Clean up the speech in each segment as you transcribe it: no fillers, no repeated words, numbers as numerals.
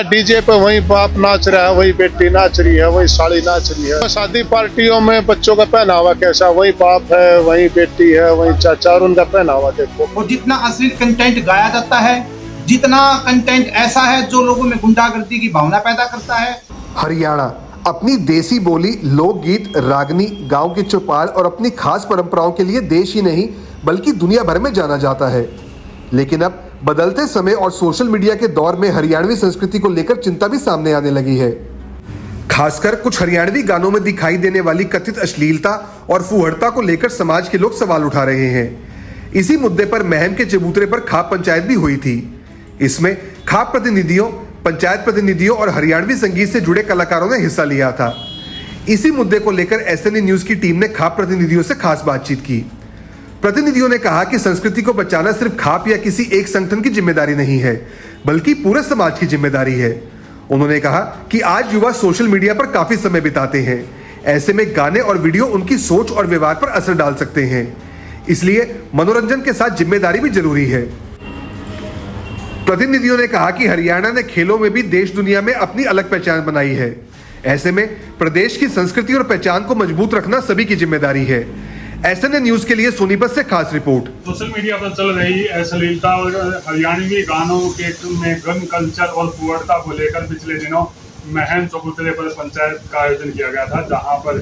DJ पे वही बाप नाच रहा है, वही बेटी नाच रही है, वही साड़ी नाच रही है। शादी पार्टियों में बच्चों का पहनावा कैसा, वही बाप है, वही बेटी है, वही चाचा, और उनका पहनावा देखो। और जितना अश्लील कंटेंट गाया जाता है, जितना कंटेंट ऐसा है जो लोगों में गुंडागर्दी की भावना पैदा करता है। हरियाणा अपनी देसी बोली, लोकगीत, रागनी, गांव की चौपाल और अपनी खास परंपराओं के लिए देश ही नहीं बल्कि दुनिया भर में जाना जाता है। लेकिन अब बदलते समय और सोशल मीडिया के दौर में हरियाणवी संस्कृति को लेकर चिंता भी सामने आने लगी है। खासकर कुछ हरियाणवी गानों में दिखाई देने वाली कथित अश्लीलता और फूहड़ता को लेकर समाज के लोग सवाल उठा रहे हैं। इसी मुद्दे पर महम के चबूतरे पर खाप पंचायत भी हुई थी। इसमें खाप प्रतिनिधियों, पंचायत प्रतिनिधियों और हरियाणवी संगीत से जुड़े कलाकारों ने हिस्सा लिया था। इसी मुद्दे को लेकर एसएनए न्यूज की टीम ने खाप प्रतिनिधियों से खास बातचीत की। प्रतिनिधियों ने कहा कि संस्कृति को बचाना सिर्फ खाप या किसी एक संगठन की जिम्मेदारी नहीं है, बल्कि पूरे समाज की जिम्मेदारी है। उन्होंने कहा कि आज युवा सोशल मीडिया पर काफी समय बिताते हैं। ऐसे में गाने और वीडियो उनकी सोच और व्यवहार पर असर डाल सकते हैं, इसलिए मनोरंजन के साथ जिम्मेदारी भी जरूरी है। प्रतिनिधियों ने कहा कि हरियाणा ने खेलों में भी देश दुनिया में अपनी अलग पहचान बनाई है। ऐसे में प्रदेश की संस्कृति और पहचान को मजबूत रखना सभी की जिम्मेदारी है। एसएनए न्यूज के लिए सोनीपत से खास रिपोर्ट। सोशल मीडिया पर चल रही अश्लीलता और हरियाणवी गानों के में गन कल्चर और फुहड़ता को लेकर पिछले दिनों महम चबूतरे पर पंचायत का आयोजन किया गया था, जहां पर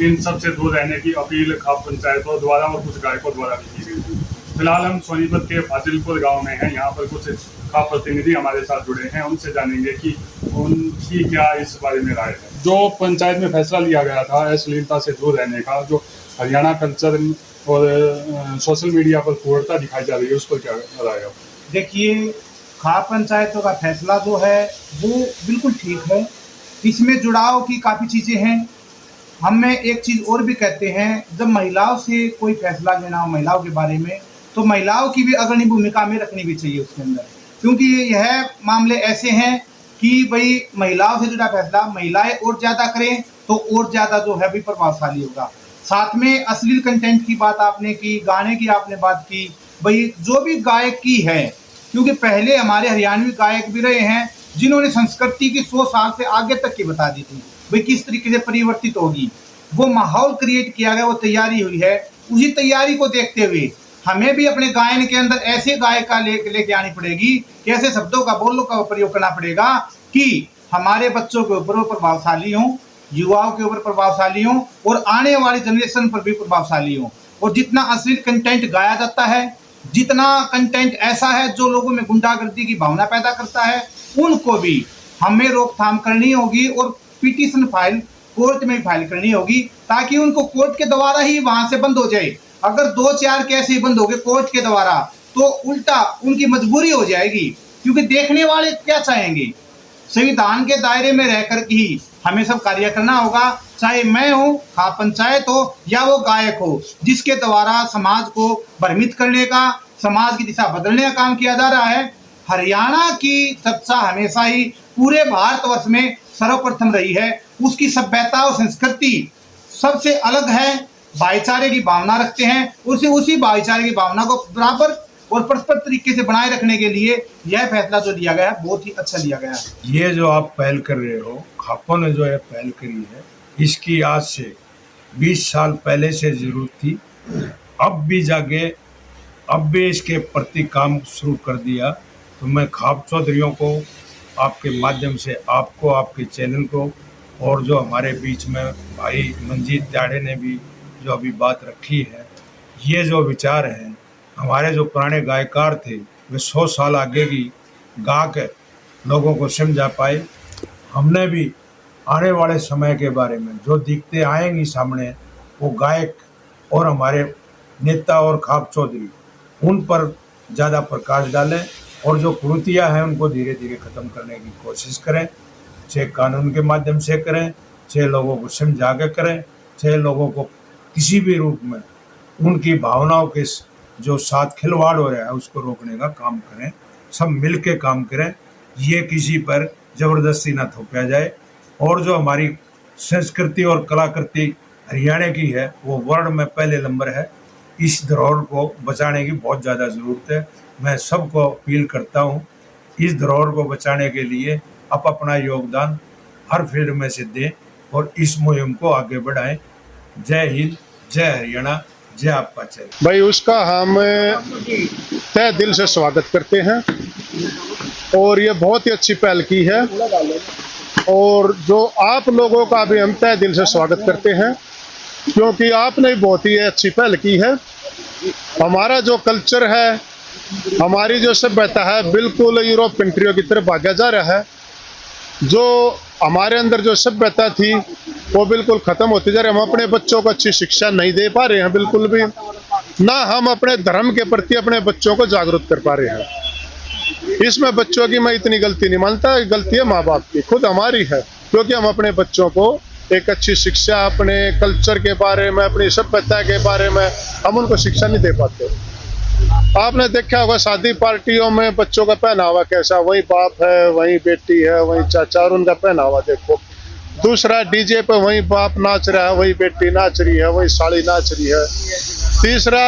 इन सब से दूर रहने की अपील खाप पंचायतों द्वारा और कुछ गायकों द्वारा भी की गई थी। फिलहाल हम सोनीपत के फाजिलपुर गांव में हैं। यहाँ पर कुछ खाप प्रतिनिधि हमारे साथ जुड़े हैं, उनसे जानेंगे कि उनकी क्या इस बारे में राय है। जो पंचायत में फैसला लिया गया था अश्लीलता से दूर रहने का, जो हरियाणा कल्चर और सोशल मीडिया पर फुहड़ता दिखाई जा रही है, उस पर क्या राय है? देखिए, खाप पंचायतों का फैसला जो है वो बिल्कुल ठीक है। इसमें जुड़ाव की काफ़ी चीज़ें हैं। हमें एक चीज़ और भी कहते हैं, जब महिलाओं से कोई फैसला लेना हो महिलाओं के बारे में, तो महिलाओं की भी अग्रणी भूमिका में रखनी भी चाहिए उसके अंदर, क्योंकि यह मामले ऐसे हैं कि भाई महिलाओं से जुड़ा फैसला महिलाएं और ज़्यादा करें तो और ज़्यादा जो है भी प्रभावशाली होगा। साथ में अश्लील कंटेंट की बात आपने की, गाने की आपने बात की, भाई जो भी गायक की है, क्योंकि पहले हमारे हरियाणवी गायक भी रहे हैं जिन्होंने संस्कृति की 100 साल से आगे तक की बता दी थी भाई किस तरीके से परिवर्तित होगी। वो माहौल क्रिएट किया गया, वो तैयारी हुई है। उसी तैयारी को देखते हुए हमें भी अपने गायन के अंदर ऐसे गायिका लेके आनी पड़ेगी कि ऐसे शब्दों का, बोलों का प्रयोग करना पड़ेगा कि हमारे बच्चों के ऊपर वो प्रभावशाली हों, युवाओं के ऊपर प्रभावशाली हों और आने वाली जनरेशन पर भी प्रभावशाली हों। और जितना अश्लील कंटेंट गाया जाता है, जितना कंटेंट ऐसा है जो लोगों में गुंडागर्दी की भावना पैदा करता है, उनको भी हमें रोकथाम करनी होगी और पिटीशन फाइल कोर्ट में फाइल करनी होगी, ताकि उनको कोर्ट के द्वारा ही वहां से बंद हो जाए। अगर 2-4 केस ही बंद हो गए कोर्ट के द्वारा तो उल्टा उनकी मजबूरी हो जाएगी, क्योंकि देखने वाले क्या चाहेंगे, संविधान के दायरे में रहकर ही हमें सब कार्य करना होगा, चाहे मैं हूँ, खाप पंचायत हो या वो गायक हो, जिसके द्वारा समाज को भ्रमित करने का, समाज की दिशा बदलने का काम किया जा रहा है। हरियाणा की चर्चा हमेशा ही पूरे भारतवर्ष में सर्वप्रथम रही है। उसकी सभ्यता और संस्कृति सबसे अलग है, भाईचारे की भावना रखते हैं। उसी भाईचारे की भावना को बराबर और परस्पर तरीके से बनाए रखने के लिए यह फैसला जो लिया गया है बहुत ही अच्छा लिया गया है। ये जो आप पहल कर रहे हो, खापों ने जो है पहल करी है, इसकी आज से 20 साल पहले से जरूरत थी। अब भी जागे, अब भी इसके प्रति काम शुरू कर दिया। तो मैं खाप चौधरियों को आपके माध्यम से आपको, आपके चैनल को, और जो हमारे बीच में भाई मंजीत जाड़े ने भी जो अभी बात रखी है, ये जो विचार है, हमारे जो पुराने गायकार थे वे 100 साल आगे की गा के लोगों को समझा पाए। हमने भी आने वाले समय के बारे में जो दिखते आएंगी सामने, वो गायक और हमारे नेता और खाप चौधरी उन पर ज़्यादा प्रकाश डालें और जो कुरीतियाँ हैं उनको धीरे धीरे ख़त्म करने की कोशिश करें, चाहे कानून के माध्यम से करें, चाहे लोगों को समझा के करें, चाहे लोगों को किसी भी रूप में उनकी भावनाओं के जो साथ खिलवाड़ हो रहा है उसको रोकने का काम करें। सब मिल के काम करें, ये किसी पर ज़बरदस्ती ना थोपा जाए। और जो हमारी संस्कृति और कलाकृति हरियाणा की है वो वर्ल्ड में पहले नंबर है। इस धरोहर को बचाने की बहुत ज़्यादा ज़रूरत है। मैं सबको अपील करता हूँ, इस धरोहर को बचाने के लिए अपना योगदान हर फील्ड में से दें और इस मुहिम को आगे बढ़ाएं। जय हिंद, जय हरियाणा, जय आपका चैनल। भाई उसका हम तहे दिल से स्वागत करते हैं और ये बहुत ही अच्छी पहल की है और जो आप लोगों का भी हम तहे दिल से स्वागत करते हैं क्योंकि आपने बहुत ही अच्छी पहल की है। हमारा जो कल्चर है, हमारी जो सभ्यता है, बिल्कुल यूरोप कंट्रियों की तरफ भागा जा रहा है। जो हमारे अंदर जो सभ्यता थी वो बिल्कुल खत्म होती जा रही है। हम अपने बच्चों को अच्छी शिक्षा नहीं दे पा रहे हैं, बिल्कुल भी ना हम अपने धर्म के प्रति अपने बच्चों को जागरूक कर पा रहे हैं। इसमें बच्चों की मैं इतनी गलती नहीं मानता, गलती है माँ बाप की, खुद हमारी है, क्योंकि हम अपने बच्चों को एक अच्छी शिक्षा अपने कल्चर के बारे में, अपनी सभ्यता के बारे में हम उनको शिक्षा नहीं दे पाते। आपने देखा होगा शादी पार्टियों में बच्चों का पहनावा कैसा, वही बाप है, वही बेटी है, वही चाचा, और उनका पहनावा देखो। दूसरा डीजे पे वही बाप नाच रहा है, वही बेटी नाच रही है, वही साड़ी नाच रही है। तीसरा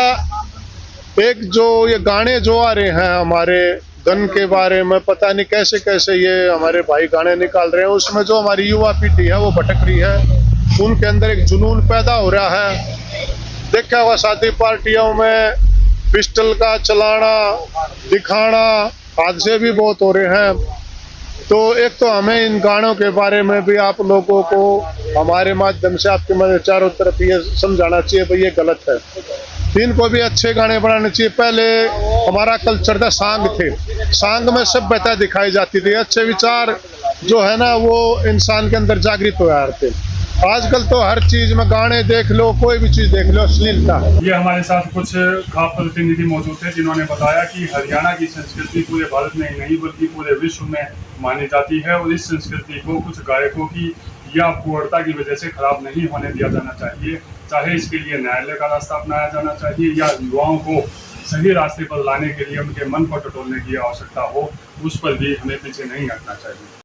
एक जो ये गाने जो आ रहे हैं हमारे धन के बारे में, पता नहीं कैसे कैसे ये हमारे भाई गाने निकाल रहे हैं, उसमें जो हमारी युवा पीढ़ी है वो भटक रही है, उनके अंदर एक जुनून पैदा हो रहा है। देखा हुआ शादी पार्टियों में पिस्टल का चलाना, दिखाना, हादसे भी बहुत हो रहे हैं। तो एक तो हमें इन गानों के बारे में भी आप लोगों को हमारे माध्यम से आपके मदद चारों तरफ ये समझाना चाहिए भाई ये गलत है। इनको भी अच्छे गाने बनाने चाहिए। पहले हमारा कल्चर था सांग थे, सांग में सभ्यता दिखाई जाती थी, अच्छे विचार जो है ना वो इंसान के अंदर जागृत हो रहे थे। आजकल तो हर चीज में गाने देख लो, कोई भी चीज देख लो, अश्लीलता। ये हमारे साथ कुछ खास प्रतिनिधि मौजूद थे जिन्होंने बताया कि हरियाणा की संस्कृति पूरे भारत में ही नहीं बल्कि पूरे विश्व में मानी जाती है और इस संस्कृति को कुछ गायकों की या कुअरता की वजह से खराब नहीं होने दिया जाना चाहिए। चाहे इसके लिए न्यायालय का रास्ता अपनाया जाना चाहिए या युवाओं को सही रास्ते पर लाने के लिए उनके मन को टटोलने की आवश्यकता हो, उस पर भी हमें पीछे नहीं हटना चाहिए।